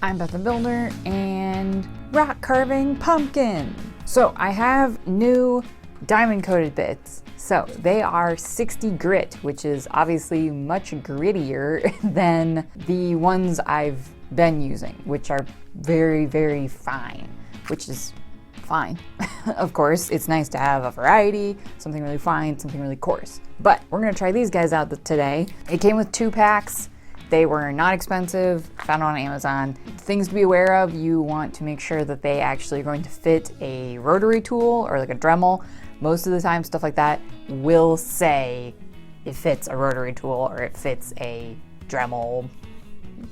I'm Beth the Builder and rock carving pumpkin. So I have new diamond coated bits. So they are 60 grit, which is obviously much grittier than the ones I've been using, which are very, very fine, which is fine. Of course, it's nice to have a variety, something really fine, something really coarse. But we're gonna try these guys out today. It came with 2 packs. They were not expensive, found on Amazon. Things to be aware of, you want to make sure that they actually are going to fit a rotary tool or like a Dremel. Most of the time, stuff like that will say it fits a rotary tool or it fits a Dremel,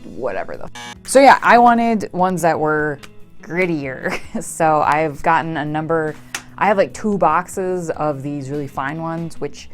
whatever the So yeah, I wanted ones that were grittier. So I've gotten a number, I have like 2 boxes of these really fine ones, which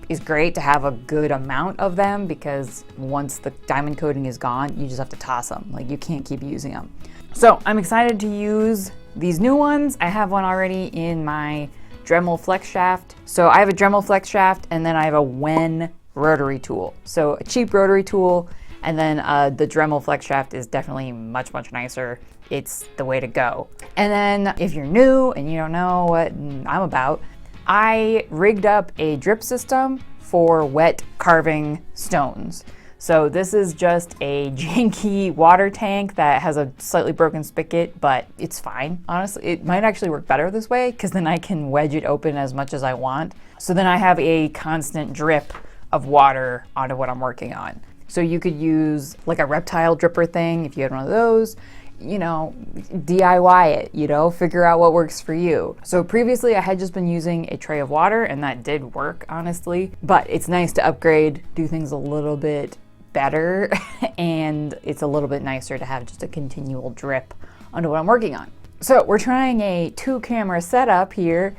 is great to have a good amount of them because once the diamond coating is gone, you just have to toss them. Like, you can't keep using them. So I'm excited to use these new ones. I have one already in my Dremel flex shaft. So I have a Dremel flex shaft and then I have a WEN rotary tool. So a cheap rotary tool, and then the Dremel flex shaft is definitely much, much nicer. It's the way to go. And then if you're new and you don't know what I'm about, I rigged up a drip system for wet carving stones. So this is just a janky water tank that has a slightly broken spigot, but it's fine. Honestly, it might actually work better this way because then I can wedge it open as much as I want. So then I have a constant drip of water onto what I'm working on. So you could use like a reptile dripper thing if you had one of those. You know, DIY it, figure out what works for you. So previously I had just been using a tray of water and that did work, honestly, but it's nice to upgrade, do things a little bit better, and it's a little bit nicer to have just a continual drip onto what I'm working on. So we're trying a 2-camera setup here,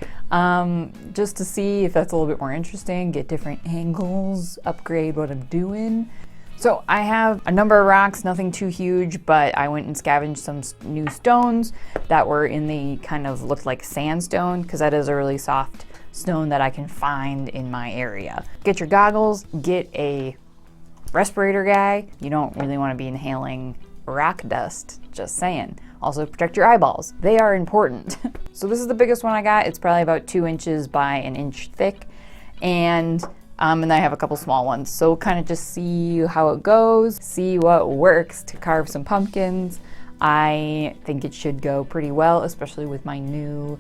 just to see if that's a little bit more interesting, get different angles, upgrade what I'm doing. So I have a number of rocks, nothing too huge, but I went and scavenged some new stones that were in the kind of looked like sandstone, because that is a really soft stone that I can find in my area. Get your goggles, get a respirator guy. You don't really want to be inhaling rock dust, just saying. Also protect your eyeballs, they are important. So this is the biggest one I got. It's probably about 2 inches by 1 inch thick. And then I have a couple small ones. So we'll kind of just see how it goes, see what works to carve some pumpkins. I think it should go pretty well, especially with my new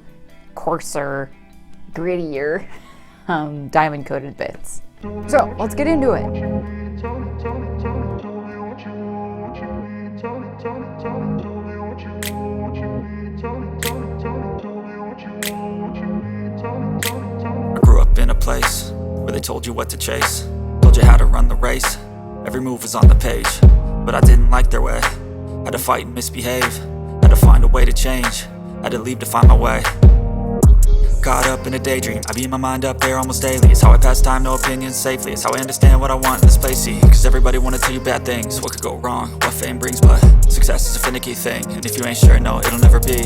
coarser, grittier diamond coated bits. So let's get into it. I grew up in a place where they told you what to chase, told you how to run the race. Every move was on the page, but I didn't like their way. Had to fight and misbehave, had to find a way to change, had to leave to find my way. Caught up in a daydream, I beat my mind up there almost daily. It's how I pass time, no opinions safely. It's how I understand what I want in this place, see. Cause everybody wanna tell you bad things, what could go wrong, what fame brings. But success is a finicky thing, and if you ain't sure, no, it'll never be.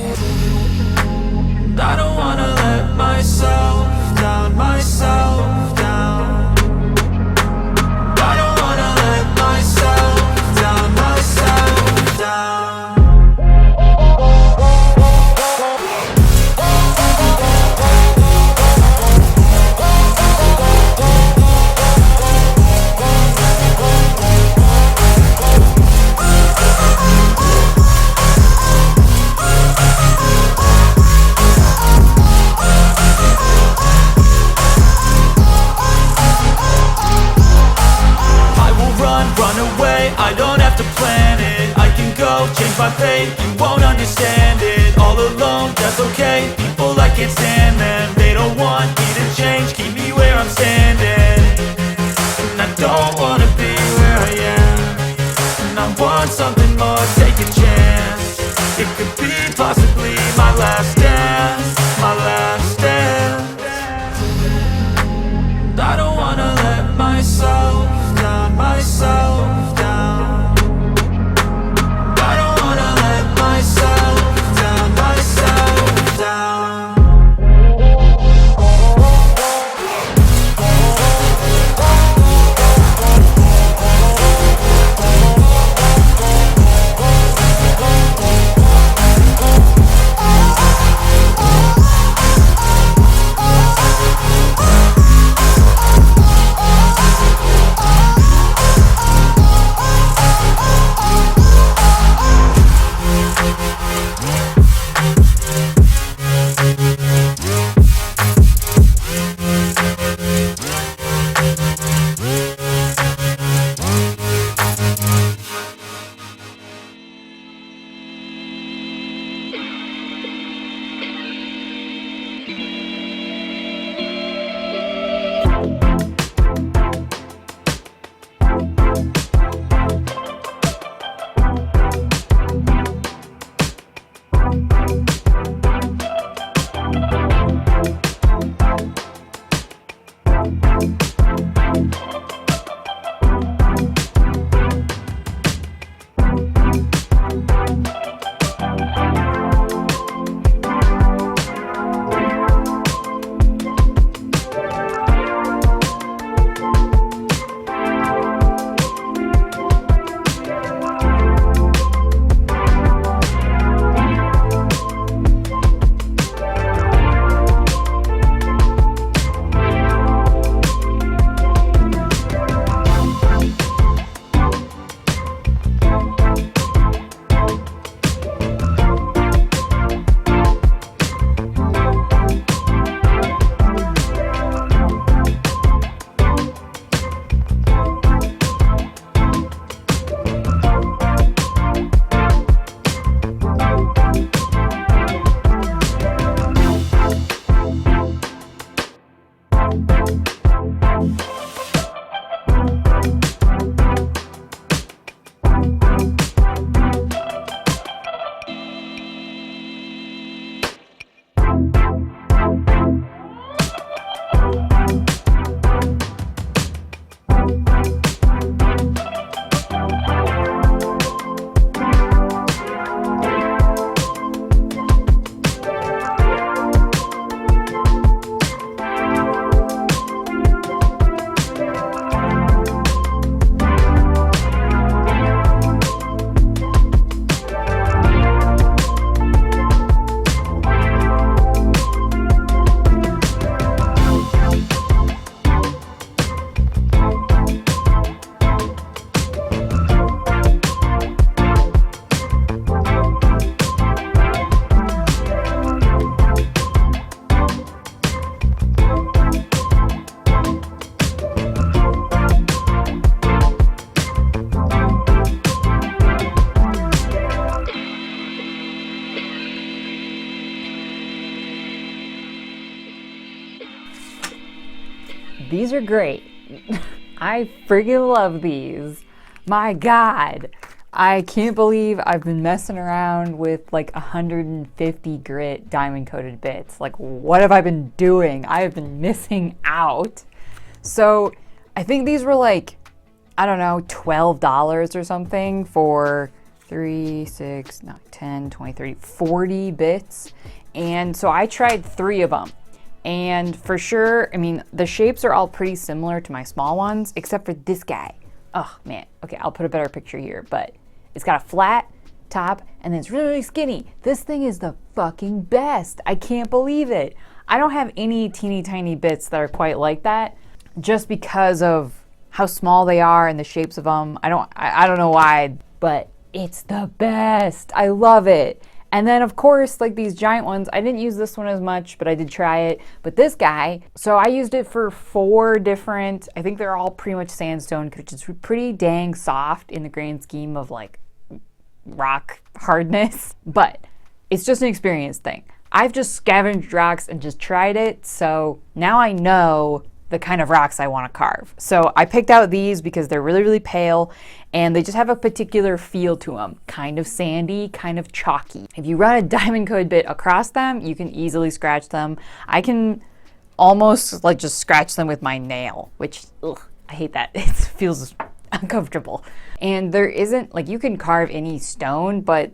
I don't wanna let myself down, myself down. I don't wanna let myself down, myself down. I don't have to plan it, I can go change my fate. You won't understand it, all alone, that's okay. People, I can't stand them, they don't want me to change. Keep me where I'm standing, and I don't wanna be where I am. And I want something more, take a chance. It could be possibly my last dance, my last dance. I don't wanna let myself down, myself down. These are great. I freaking love these. My God. I can't believe I've been messing around with like 150 grit diamond coated bits. Like, what have I been doing? I have been missing out. So I think these were like, I don't know, $12 or something for 3, 6, 9, 10, 20, 30, 40 bits. And so I tried 3 of them. And for sure, I mean, the shapes are all pretty similar to my small ones, except for this guy. Oh man, okay, I'll put a better picture here, but it's got a flat top and then it's really, really skinny. This thing is the fucking best. I can't believe it. I don't have any teeny tiny bits that are quite like that just because of how small they are and the shapes of them. I don't know why, but it's the best. I love it. And then of course, like these giant ones, I didn't use this one as much, but I did try it. But this guy, so I used it for 4 different, I think they're all pretty much sandstone, which is pretty dang soft in the grand scheme of like rock hardness, but it's just an experience thing. I've just scavenged rocks and just tried it, so now I know the kind of rocks I want to carve. So I picked out these because they're really, really pale and they just have a particular feel to them. Kind of sandy, kind of chalky. If you run a diamond coated bit across them, you can easily scratch them. I can almost like just scratch them with my nail, which, ugh, I hate that. It feels uncomfortable. And there isn't, like, you can carve any stone, but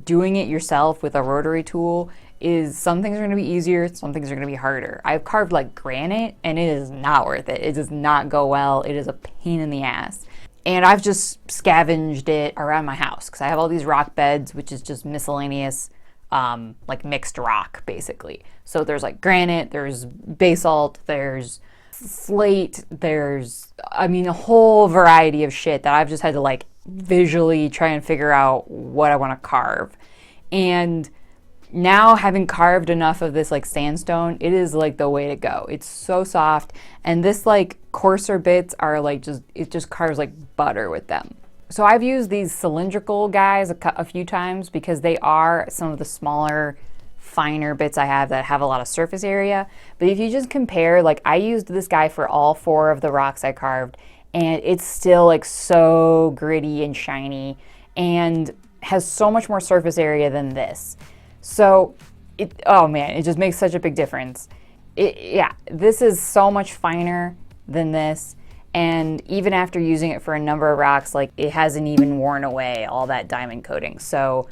doing it yourself with a rotary tool is, some things are going to be easier, some things are going to be harder. I've carved like granite and it is not worth it. It does not go well. It is a pain in the ass. And I've just scavenged it around my house because I have all these rock beds, which is just miscellaneous, like mixed rock basically. So there's like granite, there's basalt, there's slate, there's, I mean, a whole variety of shit that I've just had to like visually try and figure out what I want to carve. And now, having carved enough of this like sandstone, it is like the way to go. It's so soft, and this like coarser bits are like it just carves like butter with them. So I've used these cylindrical guys a few times because they are some of the smaller, finer bits I have that have a lot of surface area. But if you just compare, like I used this guy for all 4 of the rocks I carved, and it's still like so gritty and shiny and has so much more surface area than this. So, oh man, it just makes such a big difference. Yeah, this is so much finer than this, and even after using it for a number of rocks, like it hasn't even worn away all that diamond coating. So,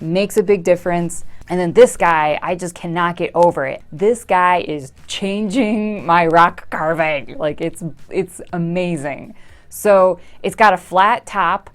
makes a big difference. And then this guy, I just cannot get over it. This guy is changing my rock carving. Like it's amazing. So, it's got a flat top,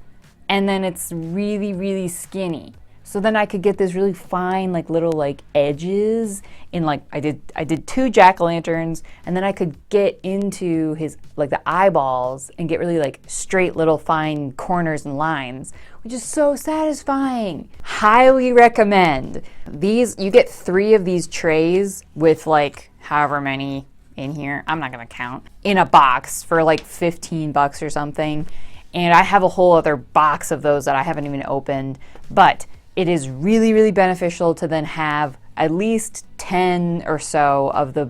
and then it's really, really skinny. So then I could get this really fine, like little like edges in like, I did 2 jack-o'-lanterns, and then I could get into his, like the eyeballs and get really like straight little fine corners and lines, which is so satisfying. Highly recommend. These, you get 3 of these trays with like however many in here, I'm not gonna count, in a box for like $15 or something. And I have a whole other box of those that I haven't even opened, but it is really, really beneficial to then have at least 10 or so of the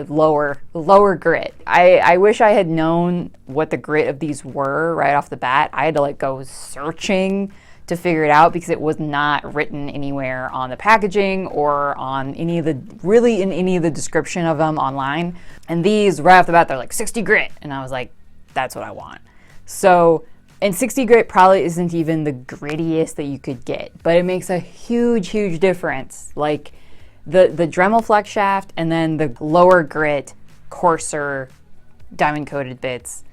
lower grit. I wish I had known what the grit of these were right off the bat. I had to like go searching to figure it out because it was not written anywhere on the packaging or on any of the, really in any of the description of them online. And these right off the bat, they're like 60 grit. And I was like, that's what I want. So, and 60 grit probably isn't even the grittiest that you could get, but it makes a huge, huge difference. Like the Dremel flex shaft and then the lower grit coarser diamond coated bits.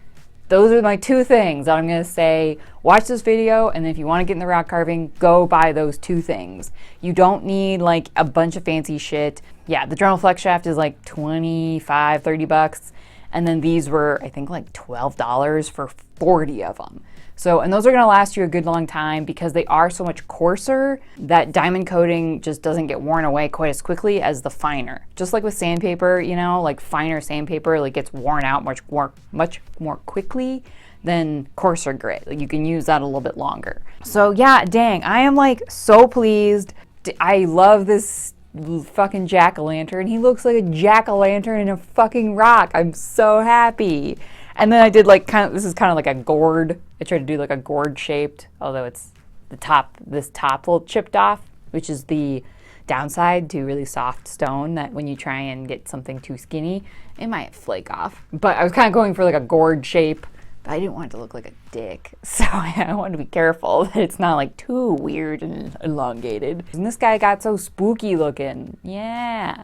Those are my 2 things that I'm gonna say. Watch this video, and then if you want to get in the rock carving, go buy those 2 things. You don't need like a bunch of fancy shit. Yeah, the Dremel flex shaft is like $25-30, and then these were I think like $12 for 40 of them. So, and those are gonna last you a good long time because they are so much coarser that diamond coating just doesn't get worn away quite as quickly as the finer. Just like with sandpaper, you know, like finer sandpaper like gets worn out much more quickly than coarser grit. Like you can use that a little bit longer. So yeah, dang, I am like so pleased. I love this fucking jack-o'-lantern. He looks like a jack-o'-lantern in a fucking rock. I'm so happy. And then I did like this is kind of like a gourd. I tried to do like a gourd shaped, although it's this top little chipped off, which is the downside to really soft stone, that when you try and get something too skinny, it might flake off. But I was kind of going for like a gourd shape, but I didn't want it to look like a dick. So I wanted to be careful that it's not like too weird and elongated. And this guy got so spooky looking. Yeah.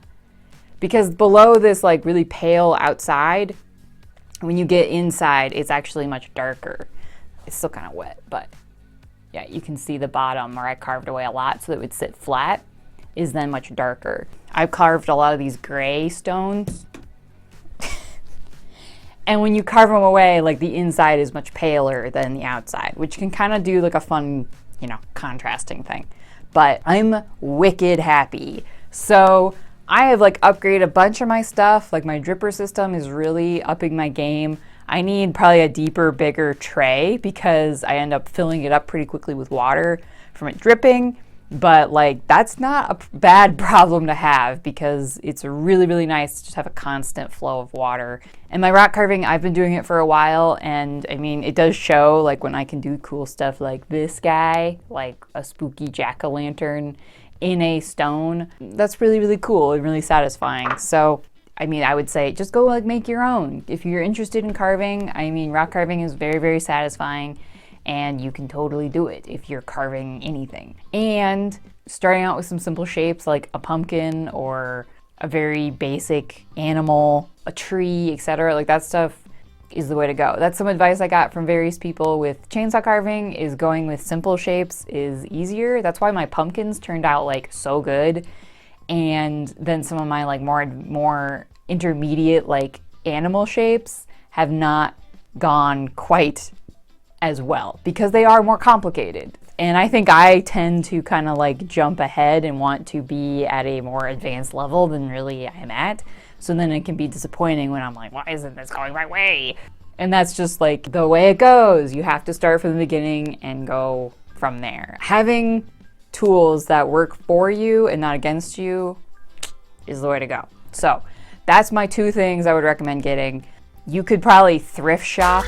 Because below this like really pale outside, when you get inside, it's actually much darker. It's still kind of wet, but yeah, you can see the bottom where I carved away a lot so that it would sit flat is then much darker. I've carved a lot of these gray stones. And when you carve them away, like the inside is much paler than the outside, which can kind of do like a fun, contrasting thing. But I'm wicked happy. So I have like upgraded a bunch of my stuff. Like my dripper system is really upping my game. I need probably a deeper, bigger tray because I end up filling it up pretty quickly with water from it dripping. But like that's not a bad problem to have because it's really, really nice to just have a constant flow of water. And my rock carving, I've been doing it for a while, and I mean it does show like when I can do cool stuff like this guy, like a spooky jack-o'-lantern in a stone. That's really, really cool and really satisfying. So I mean, I would say just go like make your own. If you're interested in carving, I mean rock carving is very, very satisfying. And you can totally do it if you're carving anything. And starting out with some simple shapes like a pumpkin or a very basic animal, a tree, etc. Like that stuff is the way to go. That's some advice I got from various people with chainsaw carving, is going with simple shapes is easier. That's why my pumpkins turned out like so good. And then some of my like more intermediate like animal shapes have not gone quite as well because they are more complicated. And I think I tend to kind of like jump ahead and want to be at a more advanced level than really I'm at. So then it can be disappointing when I'm like, why isn't this going my way? And that's just like the way it goes. You have to start from the beginning and go from there. Having tools that work for you and not against you is the way to go. So that's my two things I would recommend getting. You could probably thrift shop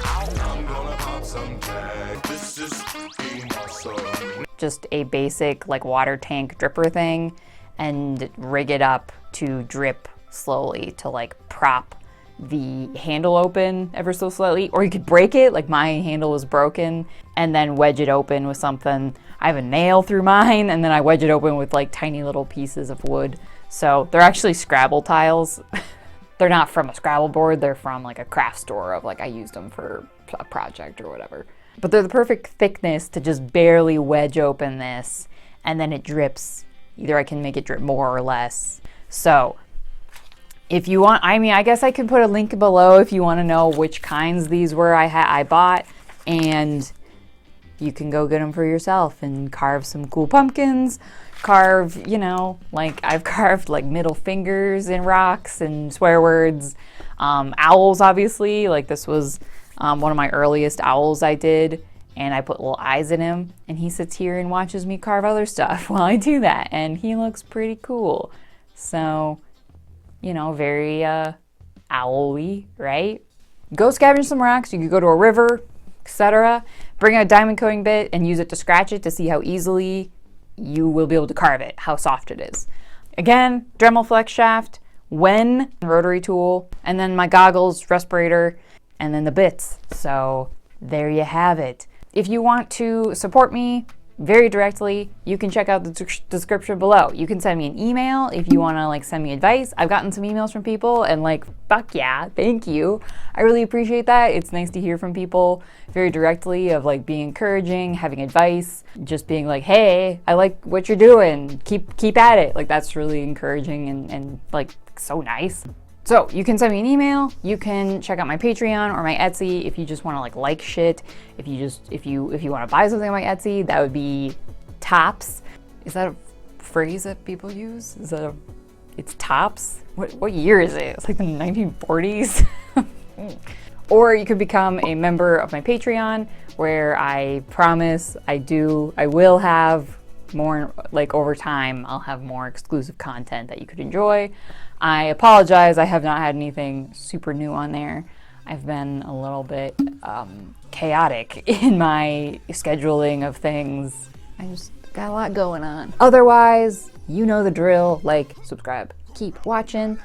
just a basic like water tank dripper thing and rig it up to drip slowly to like prop the handle open ever so slightly. Or you could break it, like my handle was broken, and then wedge it open with something. I have a nail through mine, and then I wedge it open with like tiny little pieces of wood. So they're actually Scrabble tiles. They're not from a Scrabble board, they're from like a craft store of like I used them for a project or whatever. But they're the perfect thickness to just barely wedge open this, and then it drips. Either I can make it drip more or less. So if you want, I mean, I guess I can put a link below if you want to know which kinds these were I bought, and you can go get them for yourself and carve some cool pumpkins. Carve, like I've carved like middle fingers in rocks and swear words. Owls, obviously, like this was one of my earliest owls I did, and I put little eyes in him, and he sits here and watches me carve other stuff while I do that, and he looks pretty cool. So, very owl-y, right? Go scavenge some rocks. You could go to a river, etc. Bring a diamond coating bit and use it to scratch it to see how easily you will be able to carve it, how soft it is. Again, Dremel flex shaft, WEN Rotary tool, and then my goggles, respirator, and then the bits. So there you have it. If you want to support me very directly, you can check out the description below. You can send me an email if you want to like send me advice. I've gotten some emails from people and like, fuck yeah, thank you. I really appreciate that. It's nice to hear from people very directly of like being encouraging, having advice, just being like, hey, I like what you're doing. Keep at it. Like that's really encouraging and like so nice. So you can send me an email, you can check out my Patreon or my Etsy if you just want to like shit. If you want to buy something on my Etsy, that would be tops. Is that a phrase that people use? It's tops? What year is it? It's like the 1940s. Or you could become a member of my Patreon, where I promise I will have more like over time, I'll have more exclusive content that you could enjoy. I apologize, I have not had anything super new on there. I've been a little bit chaotic in my scheduling of things. I just got a lot going on. Otherwise, you know the drill. Like, subscribe, keep watching.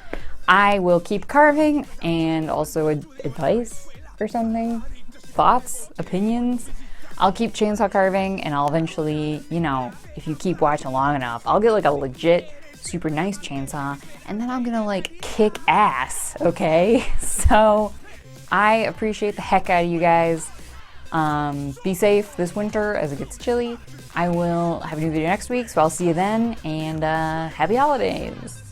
I will keep carving, and also advice or something, thoughts, opinions. I'll keep chainsaw carving, and I'll eventually, you know, if you keep watching long enough, I'll get like a legit super nice chainsaw, and then I'm gonna like kick ass, okay? So I appreciate the heck out of you guys. Be safe this winter as it gets chilly. I will have a new video next week, so I'll see you then, and happy holidays.